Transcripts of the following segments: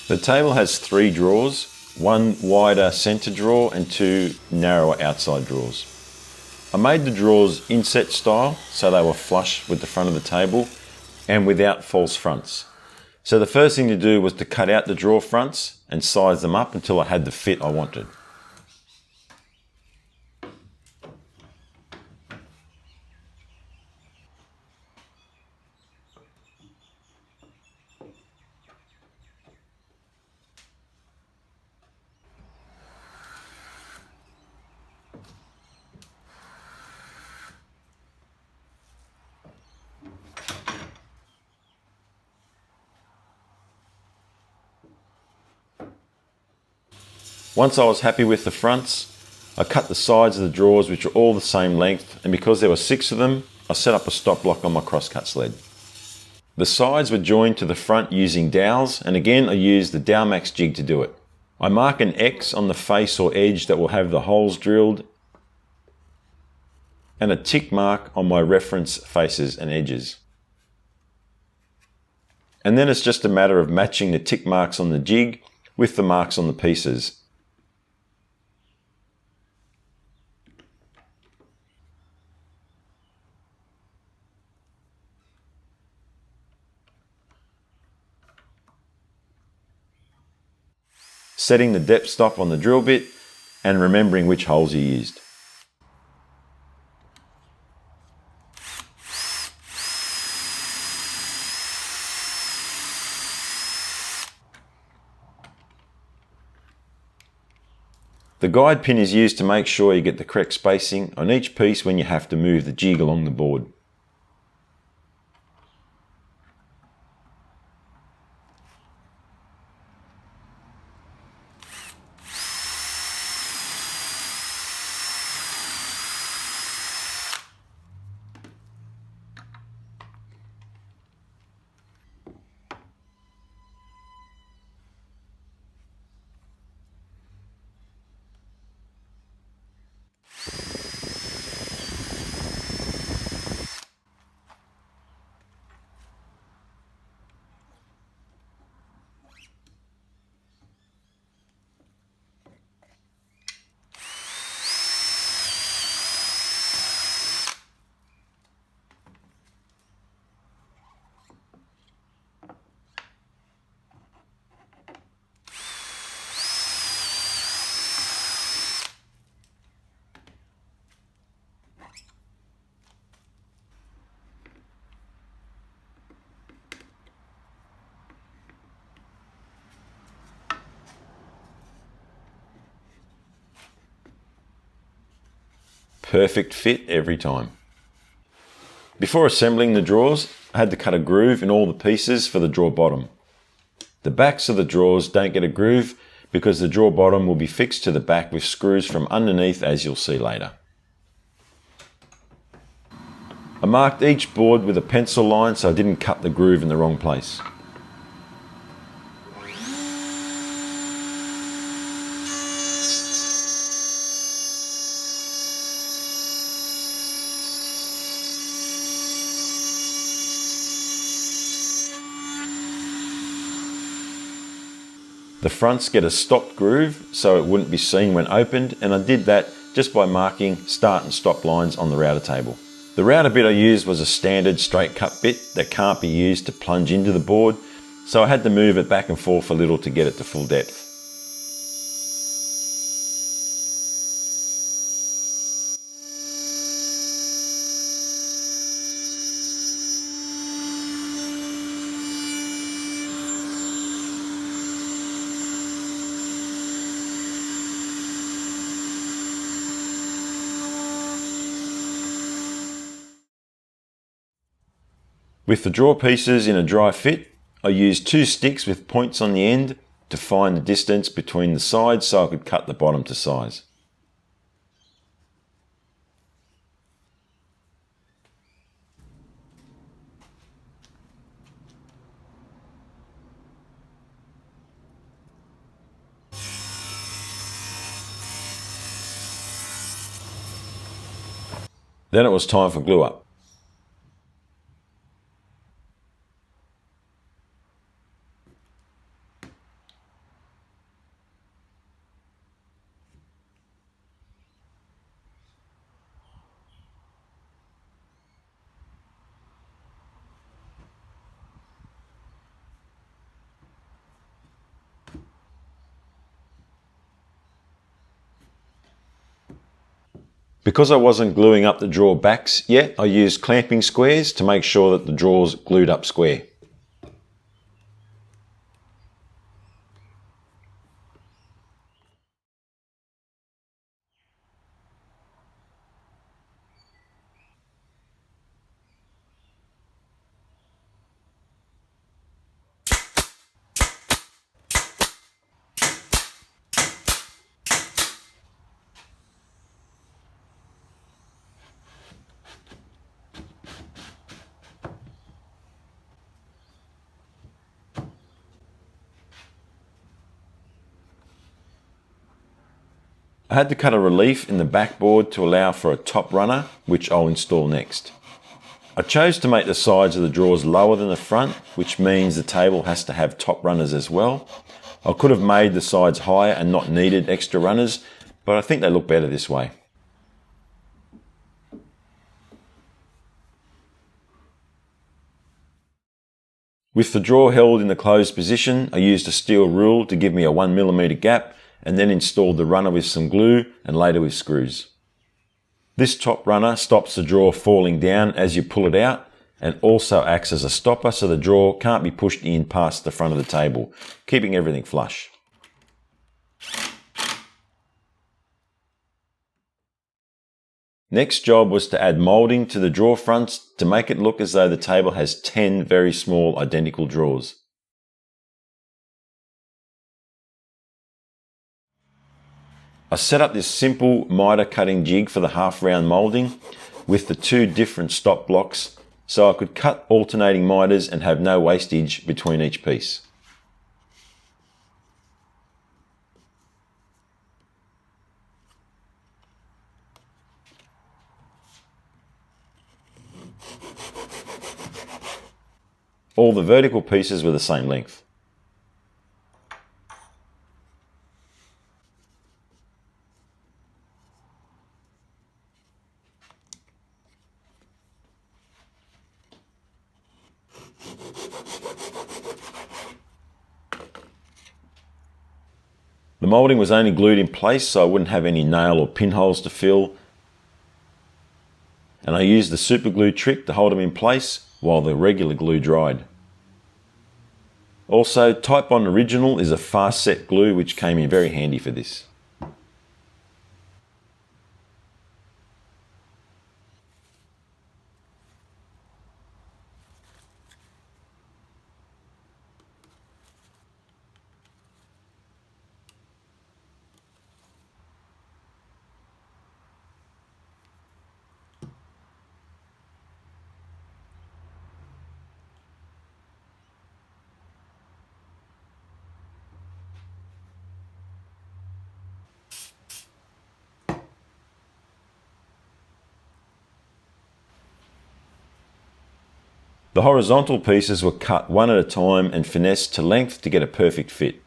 The table has 3 drawers, one wider centre drawer and 2 narrower outside drawers. I made the drawers inset style so they were flush with the front of the table and without false fronts. So the first thing to do was to cut out the drawer fronts and size them up until I had the fit I wanted. Once I was happy with the fronts, I cut the sides of the drawers, which are all the same length, and because there were 6 of them, I set up a stop block on my crosscut sled. The sides were joined to the front using dowels, and again I used the Dowmax jig to do it. I mark an X on the face or edge that will have the holes drilled, and a tick mark on my reference faces and edges. And then it's just a matter of matching the tick marks on the jig with the marks on the pieces. Setting the depth stop on the drill bit and remembering which holes you used. The guide pin is used to make sure you get the correct spacing on each piece when you have to move the jig along the board. Perfect fit every time. Before assembling the drawers, I had to cut a groove in all the pieces for the drawer bottom. The backs of the drawers don't get a groove because the drawer bottom will be fixed to the back with screws from underneath, as you'll see later. I marked each board with a pencil line so I didn't cut the groove in the wrong place. The fronts get a stopped groove so it wouldn't be seen when opened, and I did that just by marking start and stop lines on the router table. The router bit I used was a standard straight cut bit that can't be used to plunge into the board, so I had to move it back and forth a little to get it to full depth. With the drawer pieces in a dry fit, I used 2 sticks with points on the end to find the distance between the sides so I could cut the bottom to size. Then it was time for glue up. Because I wasn't gluing up the drawer backs yet, I used clamping squares to make sure that the drawers glued up square. I had to cut a relief in the backboard to allow for a top runner, which I'll install next. I chose to make the sides of the drawers lower than the front, which means the table has to have top runners as well. I could have made the sides higher and not needed extra runners, but I think they look better this way. With the drawer held in the closed position, I used a steel rule to give me a 1mm gap and then installed the runner with some glue and later with screws. This top runner stops the drawer falling down as you pull it out and also acts as a stopper so the drawer can't be pushed in past the front of the table, keeping everything flush. Next job was to add moulding to the drawer fronts to make it look as though the table has 10 very small identical drawers. I set up this simple miter cutting jig for the half round moulding with the two different stop blocks so I could cut alternating miters and have no wastage between each piece. All the vertical pieces were the same length. The moulding was only glued in place so I wouldn't have any nail or pinholes to fill, and I used the super glue trick to hold them in place while the regular glue dried. Also, Type Bond Original is a fast set glue which came in very handy for this. The horizontal pieces were cut one at a time and finessed to length to get a perfect fit.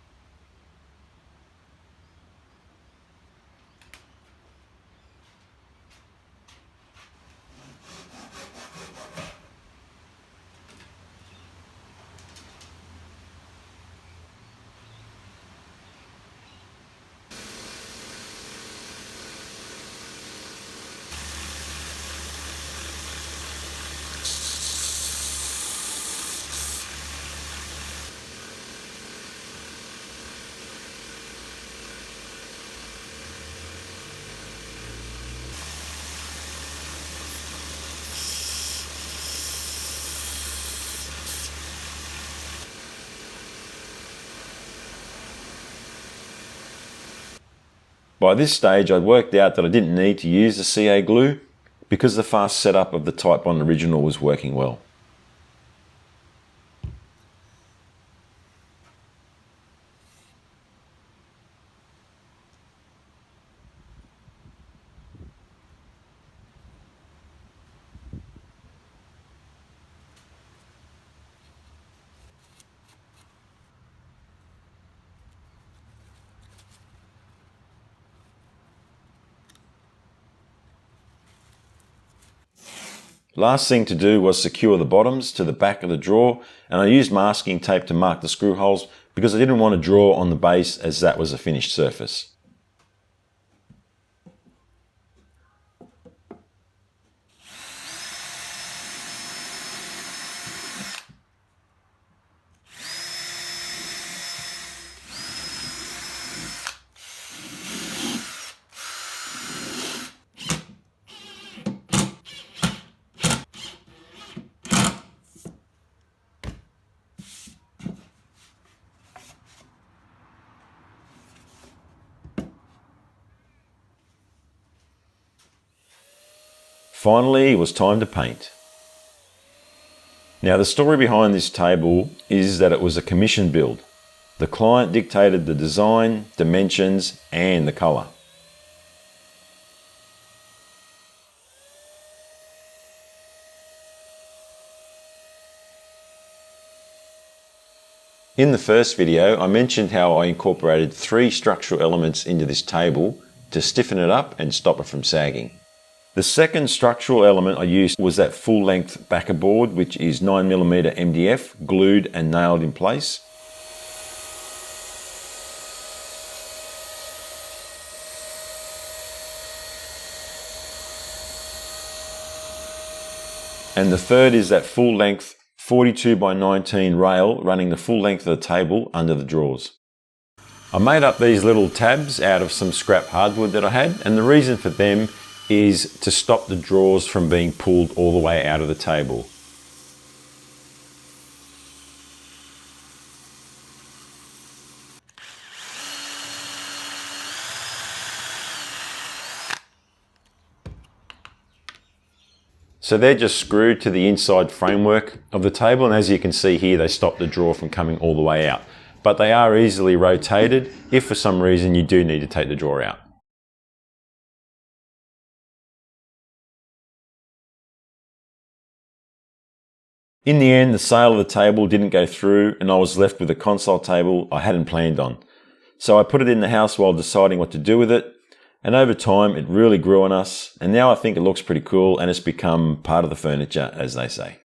By this stage I'd worked out that I didn't need to use the CA glue because the fast setup of the Type Bond Original was working well. Last thing to do was secure the bottoms to the back of the drawer, and I used masking tape to mark the screw holes because I didn't want to draw on the base as that was a finished surface. Finally, it was time to paint. Now, the story behind this table is that it was a commission build. The client dictated the design, dimensions, and the colour. In the first video, I mentioned how I incorporated 3 structural elements into this table to stiffen it up and stop it from sagging. The second structural element I used was that full-length backer board, which is 9mm MDF, glued and nailed in place. And the third is that full-length 42x19 rail running the full length of the table under the drawers. I made up these little tabs out of some scrap hardwood that I had, and the reason for them is to stop the drawers from being pulled all the way out of the table. So they're just screwed to the inside framework of the table, and as you can see here, they stop the drawer from coming all the way out. But they are easily rotated if for some reason you do need to take the drawer out. In the end, the sale of the table didn't go through, and I was left with a console table I hadn't planned on. So I put it in the house while deciding what to do with it. And over time, it really grew on us, and now I think it looks pretty cool and it's become part of the furniture, as they say.